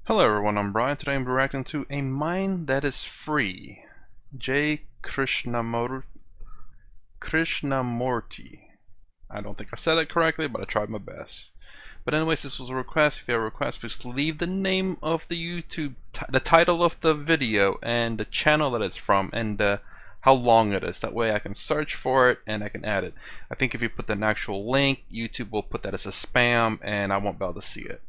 Hello everyone, I'm Brian. Today I'm reacting to A Mind That Is Free. J. Krishnamurti. I don't think I said it correctly, but I tried my best. But anyways, this was a request. If you have a request, please leave the name of the YouTube, the title of the video, and the channel that it's from, and how long it is. That way I can search for it and I can add it. I think if you put an actual link, YouTube will put that as a spam and I won't be able to see it.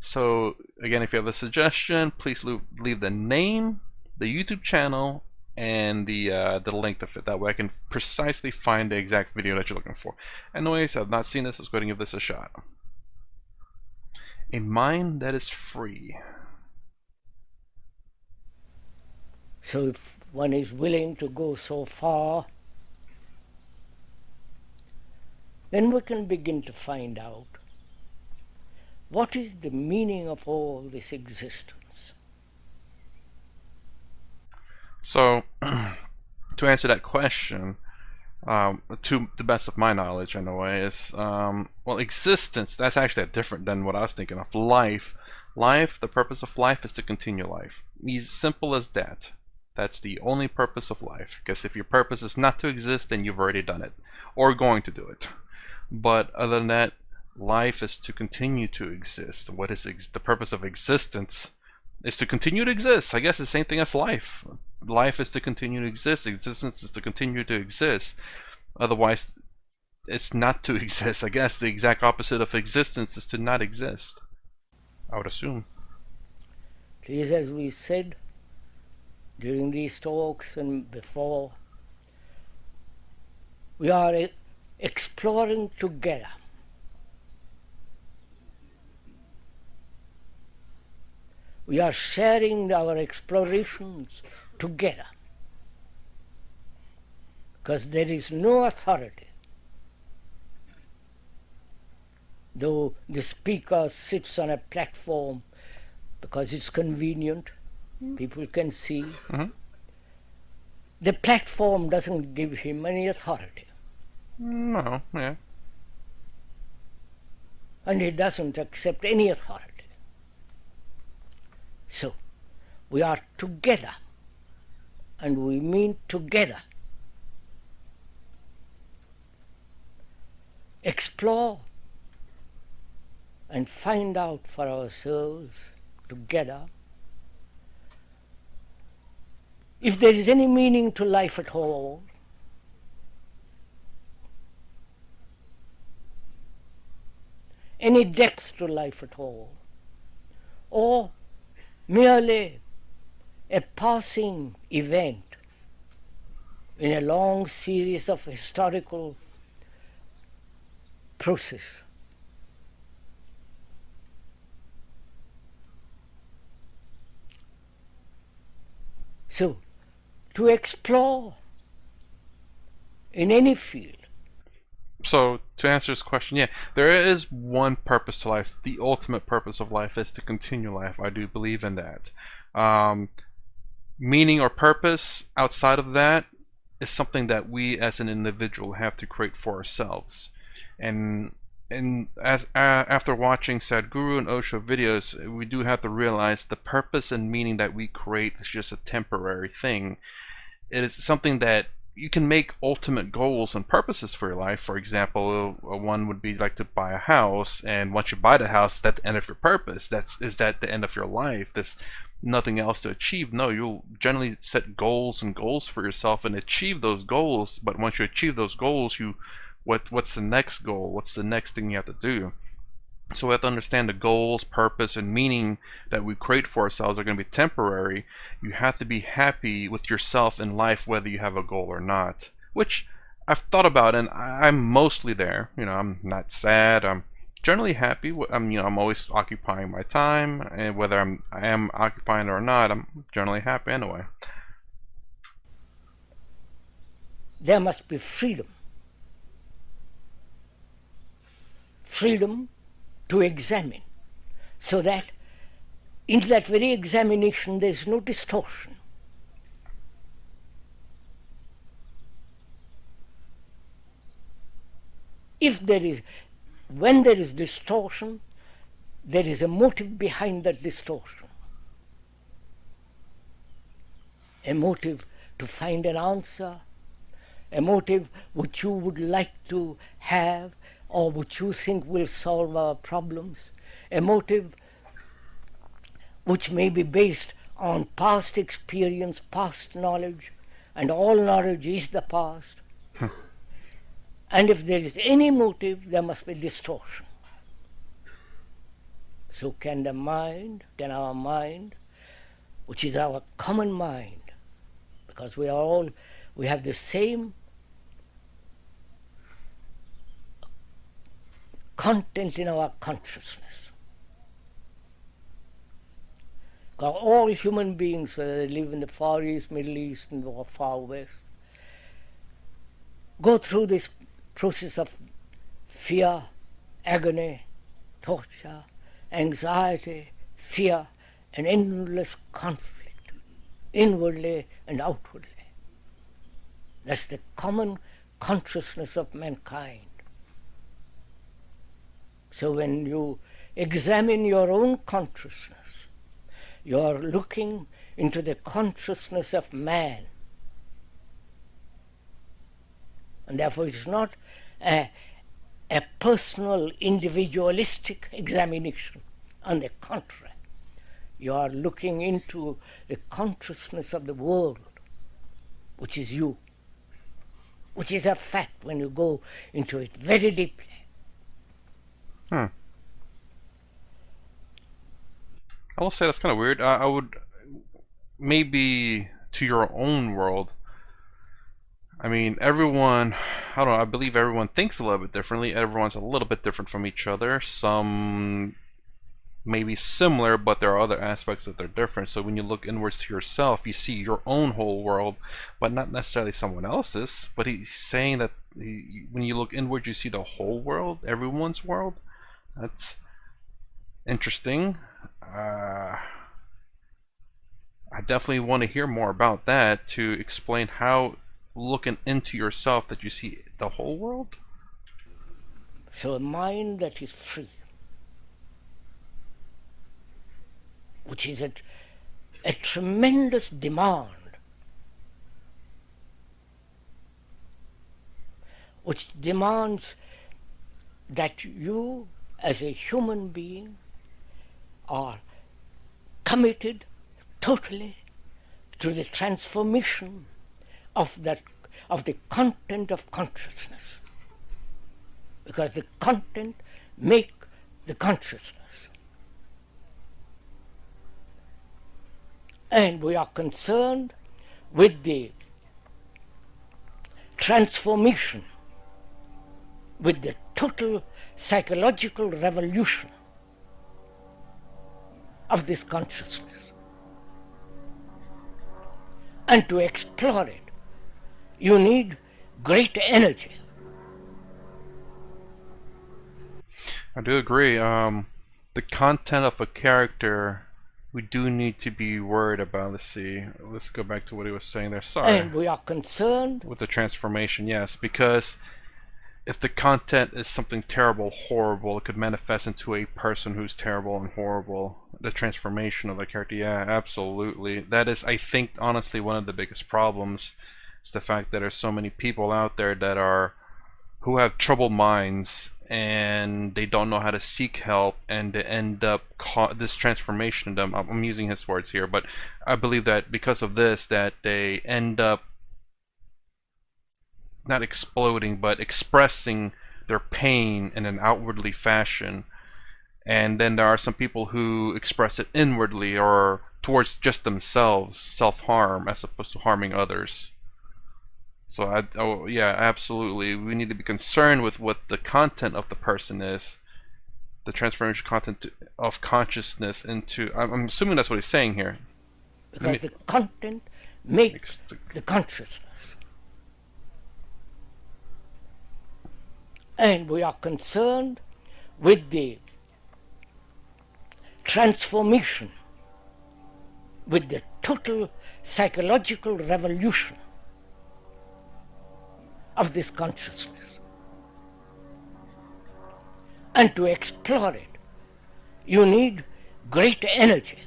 So again, if you have a suggestion, please leave the name, the YouTube channel, and the link to fit. That way I can precisely find the exact video that you're looking for. Anyways, I've not seen this. Let's go ahead and give this a shot. A Mind That Is Free. So if one is willing to go so far, then we can begin to find out what is the meaning of all this existence. So, to answer that question, to the best of my knowledge anyway, is, well, existence, that's actually different than what I was thinking of. Life, the purpose of life is to continue life. As simple as that. That's the only purpose of life. Because if your purpose is not to exist, then you've already done it. Or going to do it. But other than that, life is to continue to exist. What is the purpose of existence? Is to continue to exist. I guess the same thing as life. Life is to continue to exist. Existence is to continue to exist. Otherwise, it's not to exist. I guess the exact opposite of existence is to not exist, I would assume. It is as we said during these talks and before, we are exploring together. We are sharing our explorations together, because there is no authority. Though the speaker sits on a platform because it's convenient, people can see, the platform doesn't give him any authority. No, yeah. And he doesn't accept any authority. So, we are together, and we mean together. Explore and find out for ourselves together if there is any meaning to life at all, any depth to life at all, or merely a passing event in a long series of historical process. So, to explore in any field. So, to answer this question, yeah, there is one purpose to life. The ultimate purpose of life is to continue life. I do believe in that. Meaning or purpose outside of that is something that we as an individual have to create for ourselves. And after watching Sadhguru and Osho videos, we do have to realize the purpose and meaning that we create is just a temporary thing. It is something that you can make ultimate goals and purposes for your life. For example, one would be like to buy a house, and once you buy the house, that's the end of your purpose. Is that the end of your life? There's nothing else to achieve. No, you'll generally set goals for yourself and achieve those goals. But once you achieve those goals, what's the next goal? What's the next thing you have to do? So we have to understand the goals, purpose, and meaning that we create for ourselves are going to be temporary. You have to be happy with yourself in life whether you have a goal or not. Which I've thought about, and I'm mostly there. You know, I'm not sad. I'm generally happy. I'm always occupying my time, and whether I am occupying it or not, I'm generally happy anyway. There must be freedom. Freedom to examine, so that in that very examination there is no distortion. When there is distortion, there is a motive behind that distortion. a motive to find an answer, a motive which you would like to have or which you think will solve our problems, a motive which may be based on past experience, past knowledge, and all knowledge is the past. And if there is any motive, there must be distortion. So can our mind, which is our common mind, because we have the same content in our consciousness. Because all human beings, whether they live in the Far East, Middle East, or Far West, go through this process of fear, agony, torture, anxiety, fear, and endless conflict, inwardly and outwardly. That's the common consciousness of mankind. So when you examine your own consciousness, you are looking into the consciousness of man. And therefore it's not a personal, individualistic examination. On the contrary, you are looking into the consciousness of the world, which is you, which is a fact when you go into it very deeply. I will say that's kind of weird. I would maybe to your own world. I mean, everyone, I don't know, I believe everyone thinks a little bit differently. Everyone's a little bit different from each other. Some may be similar, but there are other aspects that they're different. So when you look inwards to yourself, you see your own whole world, but not necessarily someone else's. But he's saying that when you look inward, you see the whole world, everyone's world. That's interesting. I definitely want to hear more about that to explain how looking into yourself that you see the whole world. So a mind that is free, which is a tremendous demand, which demands that you as a human being are committed totally to the transformation of the content of consciousness, because the content make the consciousness. And we are concerned with the transformation, with the total psychological revolution of this consciousness. And to explore it, you need great energy. I do agree. The content of a character, we do need to be worried about. Let's see. Let's go back to what he was saying there. Sorry. And we are concerned with the transformation, yes, because if the content is something terrible, horrible, it could manifest into a person who's terrible and horrible. The transformation of a character, yeah, absolutely. That is, I think, honestly, one of the biggest problems. It's the fact that there's so many people out there who have troubled minds and they don't know how to seek help, and they end up this transformation in them. I'm using his words here, but I believe that because of this, that they end up not exploding, but expressing their pain in an outwardly fashion. And then there are some people who express it inwardly or towards just themselves, self-harm, as opposed to harming others. So yeah, absolutely. We need to be concerned with what the content of the person is, the transformation content of consciousness into. I'm assuming that's what he's saying here. Because the content makes the consciousness. And we are concerned with the transformation, with the total psychological revolution of this consciousness. And to explore it, you need great energy.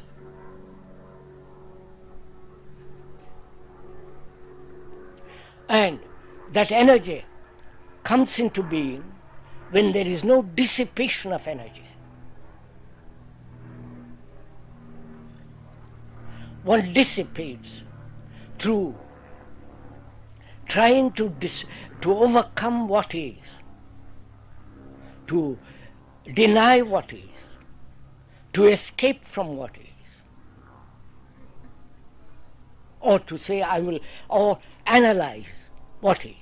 And that energy comes into being when there is no dissipation of energy. One dissipates through trying to overcome what is, to deny what is, to escape from what is, or to say or analyze what is.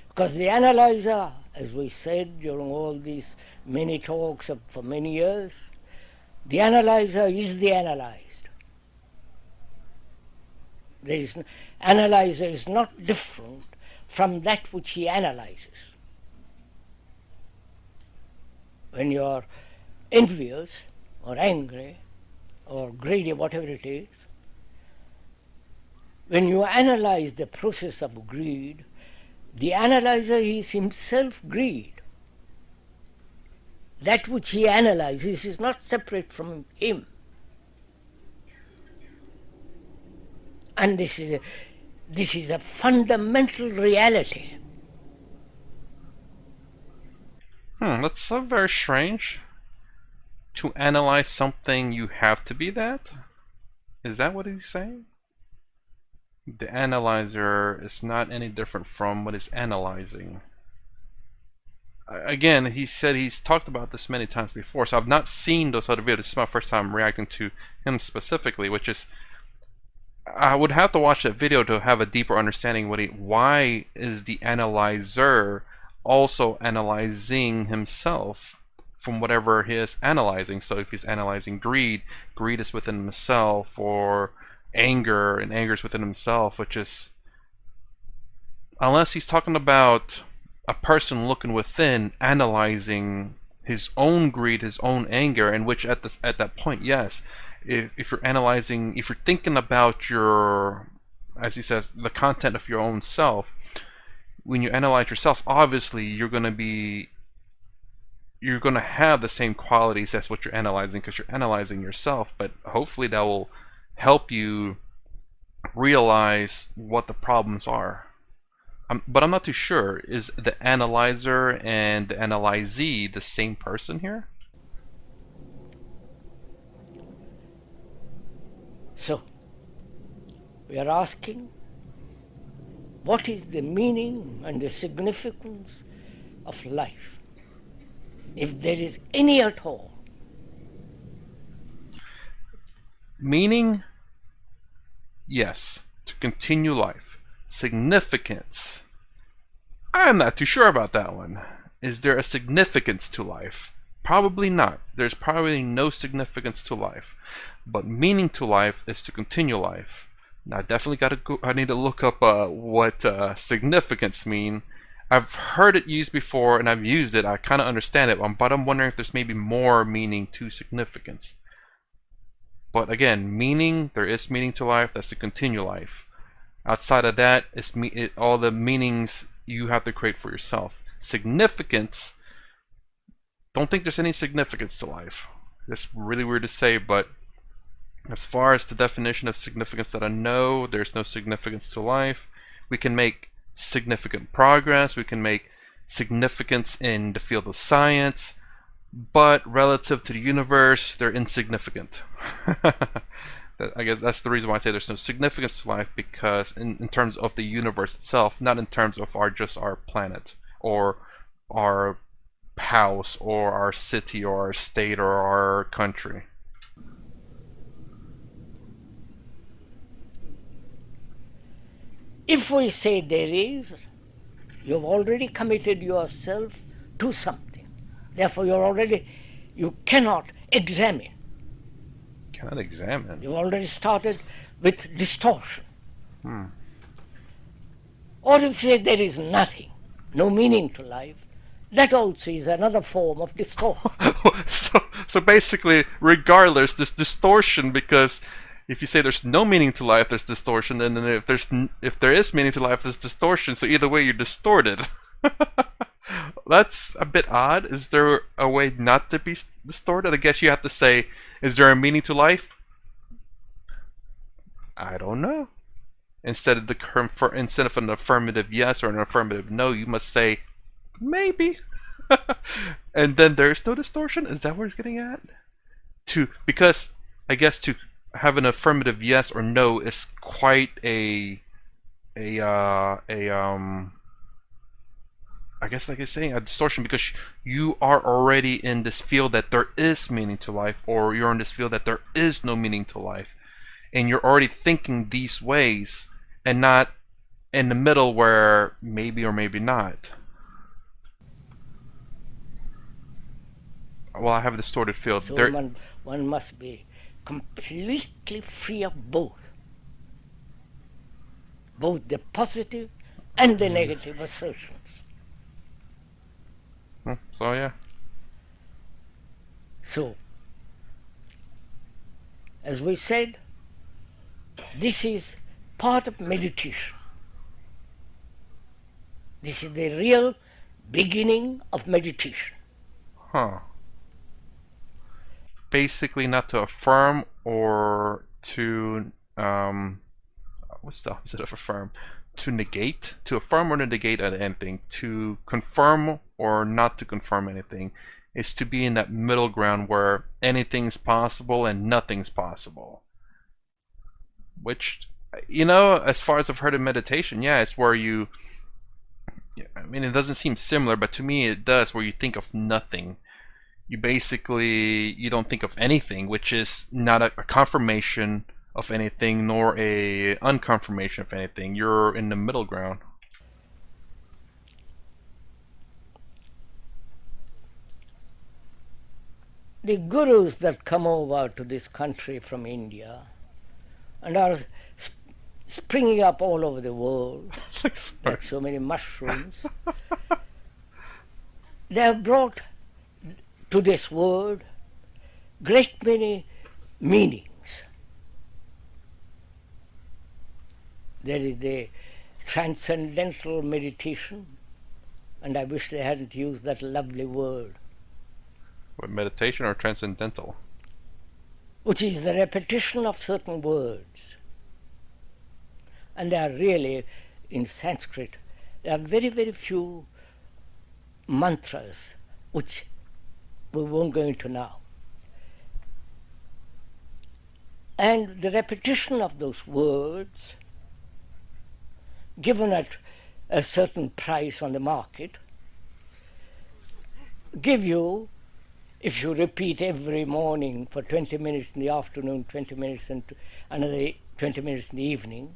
Because the analyzer, as we said during all these many talks for many years, the analyzer is the analyzed. Analyzer is not different from that which he analyzes. When you are envious or angry or greedy, whatever it is, when you analyze the process of greed, the analyzer is himself greed. That which he analyzes is not separate from him. And this is a fundamental reality. That's so very strange. To analyze something, you have to be that? Is that what he's saying? The analyzer is not any different from what is analyzing. Again, he said he's talked about this many times before, so I've not seen those other videos. This is my first time reacting to him specifically, which is, I would have to watch that video to have a deeper understanding why is the analyzer also analyzing himself from whatever he is analyzing. So if he's analyzing greed, greed is within himself, or anger, and anger is within himself, which is, unless he's talking about a person looking within, analyzing his own greed, his own anger, in which at that point, yes, if you're analyzing, if you're thinking about your, as he says, the content of your own self, when you analyze yourself, obviously you're going to have the same qualities as what you're analyzing, because you're analyzing yourself. But hopefully that will help you realize what the problems are. But I'm not too sure. Is the analyzer and the analyzee the same person here? So, we are asking, what is the meaning and the significance of life, if there is any at all? Meaning, yes, to continue life. Significance, I'm not too sure about that one. Is there a significance to life? Probably not. There's probably no significance to life. But meaning to life is to continue life. Now, I definitely I need to look up what significance mean. I've heard it used before, and I've used it. I kind of understand it, but I'm wondering if there's maybe more meaning to significance. But again, meaning, there is meaning to life. That's to continue life. Outside of that, all the meanings you have to create for yourself. Significance, don't think there's any significance to life. That's really weird to say, but as far as the definition of significance that I know, there's no significance to life. We can make significant progress, we can make significance in the field of science, but relative to the universe, they're insignificant. I guess that's the reason why I say there's no significance to life, because in terms of the universe itself, not in terms of just our planet, or our house, or our city, or our state, or our country. If we say there is, you've already committed yourself to something. Therefore, you cannot examine. Cannot examine? You've already started with distortion. Or if you say there is nothing, no meaning to life, that also is another form of distortion. So basically, regardless, this distortion, because if you say there's no meaning to life, there's distortion, and then if there is meaning to life, there's distortion. So either way, you're distorted. That's a bit odd. Is there a way not to be distorted? I guess you have to say, is there a meaning to life? I don't know. Instead of instead of an affirmative yes or an affirmative no, you must say maybe. And then there's no distortion. Is that what it's getting at? Because I guess to have an affirmative yes or no is quite a I guess like it's saying a distortion, because you are already in this field that there is meaning to life, or you're in this field that there is no meaning to life, and you're already thinking these ways and not in the middle where maybe or maybe not. Well, I have a distorted field. So one must be completely free of both the positive and the negative assertions. So yeah. So, as we said, this is part of meditation. This is the real beginning of meditation. Huh. Basically not to affirm or to what's the opposite of affirm? To negate, to affirm or to negate anything, to confirm or not to confirm anything, is to be in that middle ground where anything's possible and nothing's possible. Which, as far as I've heard in meditation, yeah, it's where you, I mean, it doesn't seem similar, but to me it does, where you think of nothing. You don't think of anything, which is not a confirmation of anything, nor a unconfirmation of anything. You're in the middle ground. The gurus that come over to this country from India and are springing up all over the world like so many mushrooms, they have brought to this world great many meanings. There is the transcendental meditation, and I wish they hadn't used that lovely word. What, meditation or transcendental? Which is the repetition of certain words. And they are really, in Sanskrit, there are very, very few mantras which we won't go into now. And the repetition of those words, given at a certain price on the market, give you, if you repeat every morning for 20 minutes in the afternoon, 20 minutes and another 20 minutes in the evening,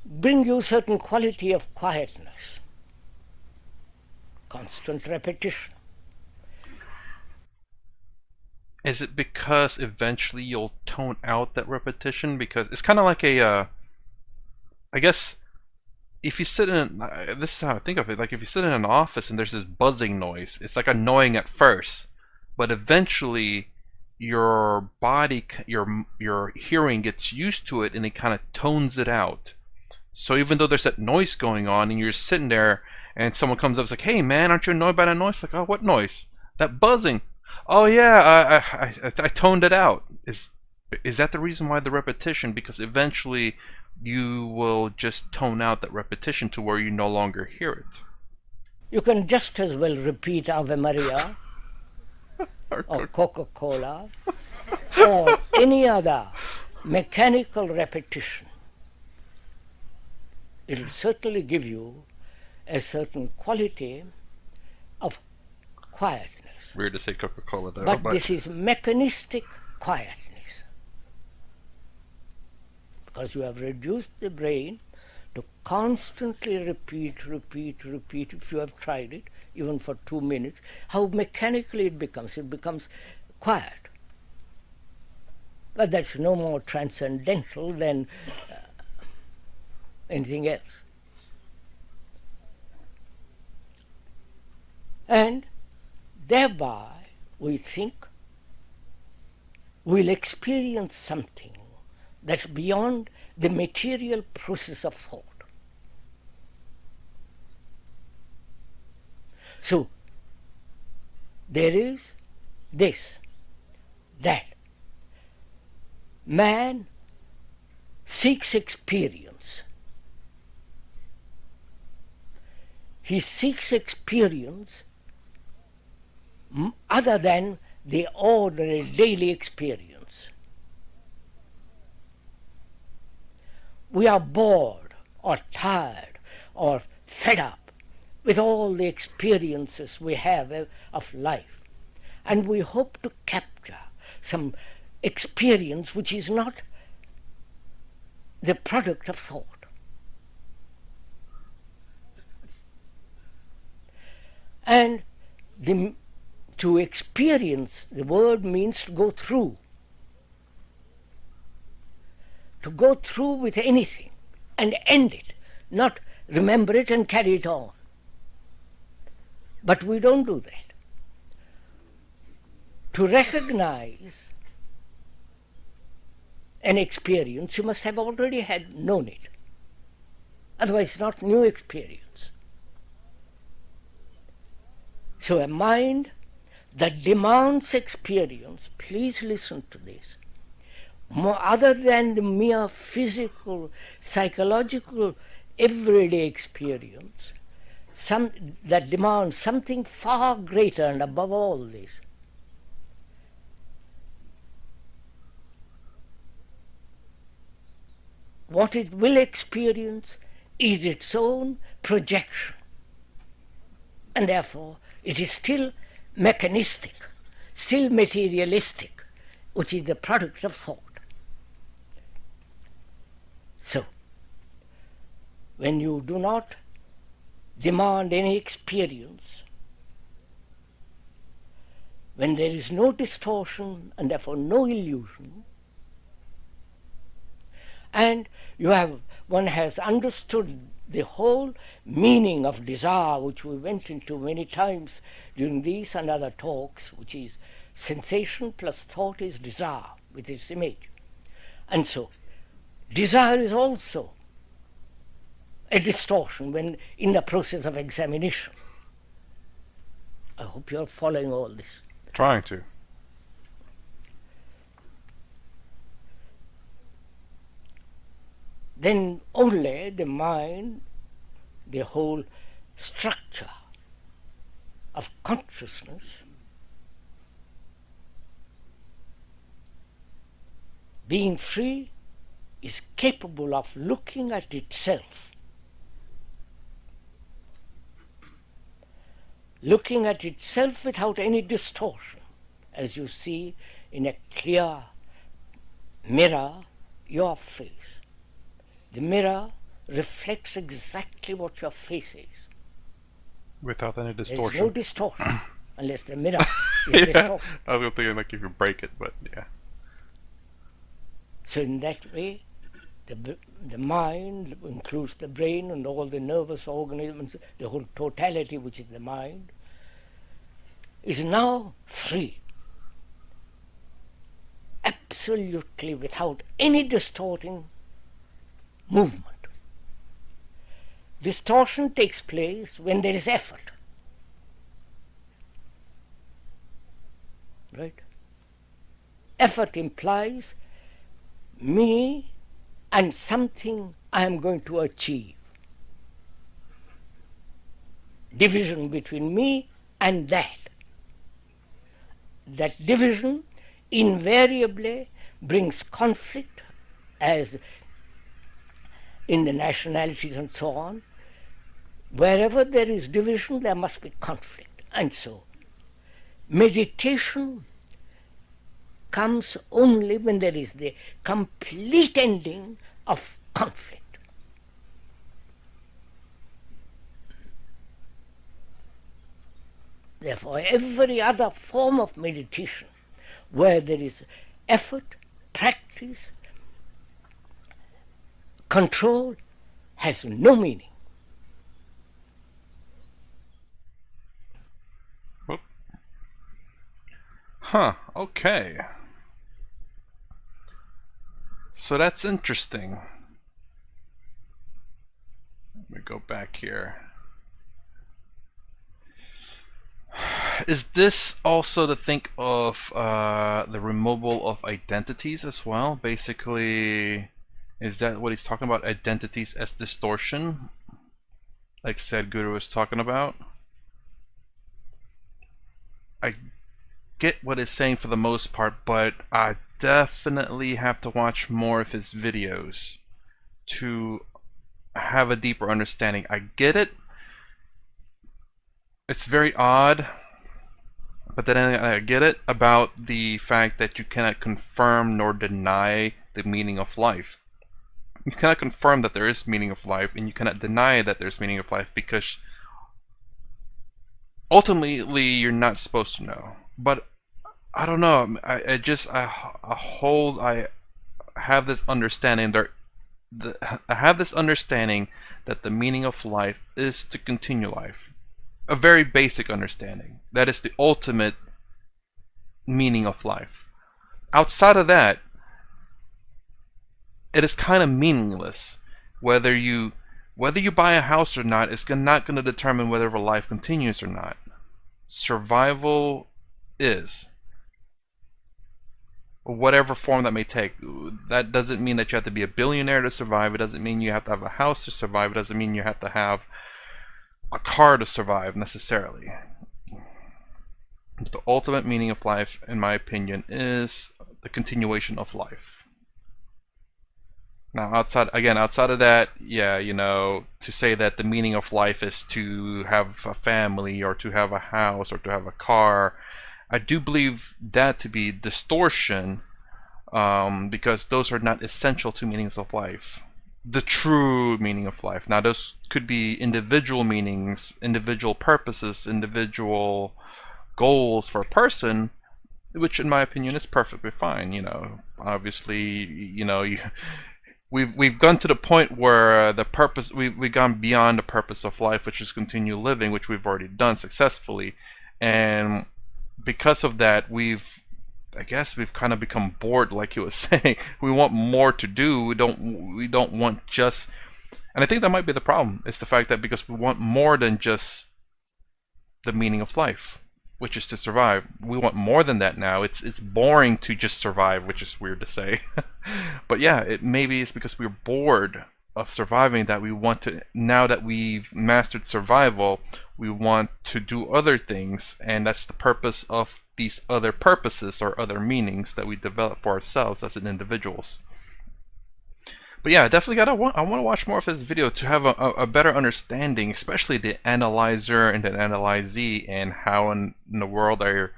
bring you certain quality of quietness, constant repetition. Is it because eventually you'll tone out that repetition? Because it's kind of like I guess if you sit in, this is how I think of it, like if you sit in an office and there's this buzzing noise, it's like annoying at first, but eventually your body, your hearing gets used to it and it kind of tones it out. So even though there's that noise going on and you're sitting there and someone comes up and is like, hey man, aren't you annoyed by that noise? Like, oh, what noise? That buzzing. Oh yeah, I toned it out. Is that the reason why the repetition? Because eventually you will just tone out that repetition to where you no longer hear it. You can just as well repeat Ave Maria or Coca-Cola or any other mechanical repetition. It will certainly give you a certain quality of quietness. Weird to say Coca-Cola though. But this is mechanistic quietness. Because you have reduced the brain to constantly repeat. If you have tried it, even for 2 minutes, how mechanically it becomes quiet. But that's no more transcendental than anything else. And thereby we think we'll experience something that's beyond the material process of thought. So there is this, that man seeks experience. He seeks experience other than the ordinary daily experience. We are bored or tired or fed up with all the experiences we have of life, and we hope to capture some experience which is not the product of thought. And to experience, the word means to go through. To go through with anything and end it, not remember it and carry it on. But we don't do that. To recognize an experience, you must have already known it. Otherwise, it's not new experience. So a mind that demands experience, please listen to this, more other than the mere physical, psychological, everyday experience, that demands something far greater and above all this. What it will experience is its own projection, and therefore it is still mechanistic, still materialistic, which is the product of thought. So, when you do not demand any experience, when there is no distortion and therefore no illusion, and one has understood the whole meaning of desire, which we went into many times during these and other talks, which is sensation plus thought is desire with its image. And so, desire is also a distortion when in the process of examination. I hope you're following all this. Trying to. Then only the mind, the whole structure of consciousness, being free, is capable of looking at itself, looking at itself without any distortion, as you see in a clear mirror your face. The mirror reflects exactly what your face is. Without any distortion. There's no distortion, unless the mirror is distorted. I was thinking like if you break it, but yeah. So in that way, the mind includes the brain and all the nervous organisms, the whole totality which is the mind, is now free, absolutely without any distorting movement. Distortion takes place when there is effort. Right? Effort implies me and something I am going to achieve. Division between me and that. That division invariably brings conflict, as in the nationalities and so on. Wherever there is division, there must be conflict. And so, meditation comes only when there is the complete ending of conflict. Therefore, every other form of meditation where there is effort, practice, control, has no meaning. Huh, okay. So that's interesting. Let me go back here. Is this also to think of the removal of identities as well? Basically, Is that what he's talking about? Identities as distortion? Like Sadhguru was talking about? I get what it's saying for the most part, but I definitely have to watch more of his videos to have a deeper understanding. I get it. It's very odd, but then I get it about the fact that you cannot confirm nor deny the meaning of life. You cannot confirm that there is meaning of life, and you cannot deny that there's meaning of life, because ultimately you're not supposed to know. But I don't know. I have this understanding I have this understanding that the meaning of life is to continue life. A very basic understanding. That is the ultimate meaning of life. Outside of that, it is kind of meaningless. Whether you buy a house or not is not going to determine whether a life continues or not. Survival is. Whatever form that may take. That doesn't mean that you have to be a billionaire to survive. It doesn't mean you have to have a house to survive. It doesn't mean you have to have a car to survive necessarily. The ultimate meaning of life, in my opinion, is the continuation of life. Now, outside of that, yeah, to say that the meaning of life is to have a family or to have a house or to have a car, I do believe that to be distortion, because those are not essential to meanings of life. The true meaning of life. Now, those could be individual meanings, individual purposes, individual goals for a person, which in my opinion is perfectly fine. Obviously, we've gone to the point where the purpose, we've gone beyond the purpose of life, which is continue living, which we've already done successfully, and because of that, I guess we've kind of become bored, like you were saying. We want more to do. We don't want just, and I think that might be the problem. It's the fact that because we want more than just the meaning of life, which is to survive. We want more than that now. It's boring to just survive, which is weird to say. But yeah, maybe it's because we're bored of surviving that we want to, now that we've mastered survival, we want to do other things, and that's the purpose of these other purposes or other meanings that we develop for ourselves as individuals. But yeah, definitely I want to watch more of his video to have a better understanding, especially the analyzer and the analyzee, and how in the world the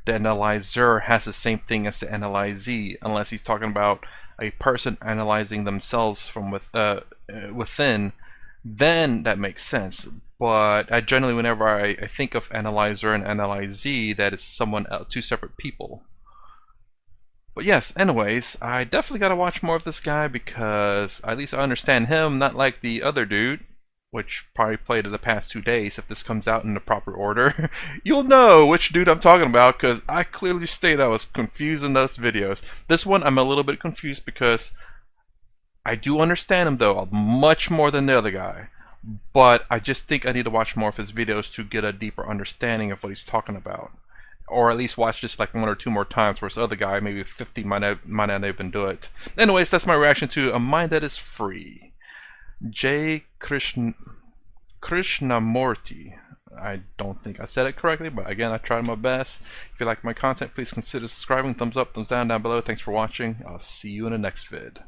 analyzer has the same thing as the analyzee, unless he's talking about a person analyzing themselves from within, then that makes sense. But I generally, whenever I think of analyzer and analyzee, that is someone else, two separate people. But yes, anyways, I definitely gotta watch more of this guy, because at least I understand him, not like the other dude, which probably played in the past 2 days. If this comes out in the proper order, you'll know which dude I'm talking about, because I clearly stated I was confused in those videos. This one, I'm a little bit confused because I do understand him, though, much more than the other guy. But I just think I need to watch more of his videos to get a deeper understanding of what he's talking about. Or at least watch this like 1 or 2 more times, whereas the other guy, maybe 50, might not even do it. Anyways, that's my reaction to A Mind That Is Free. Krishnamurti. I don't think I said it correctly, but again, I tried my best. If you like my content, please consider subscribing. Thumbs up, thumbs down below. Thanks for watching. I'll see you in the next vid.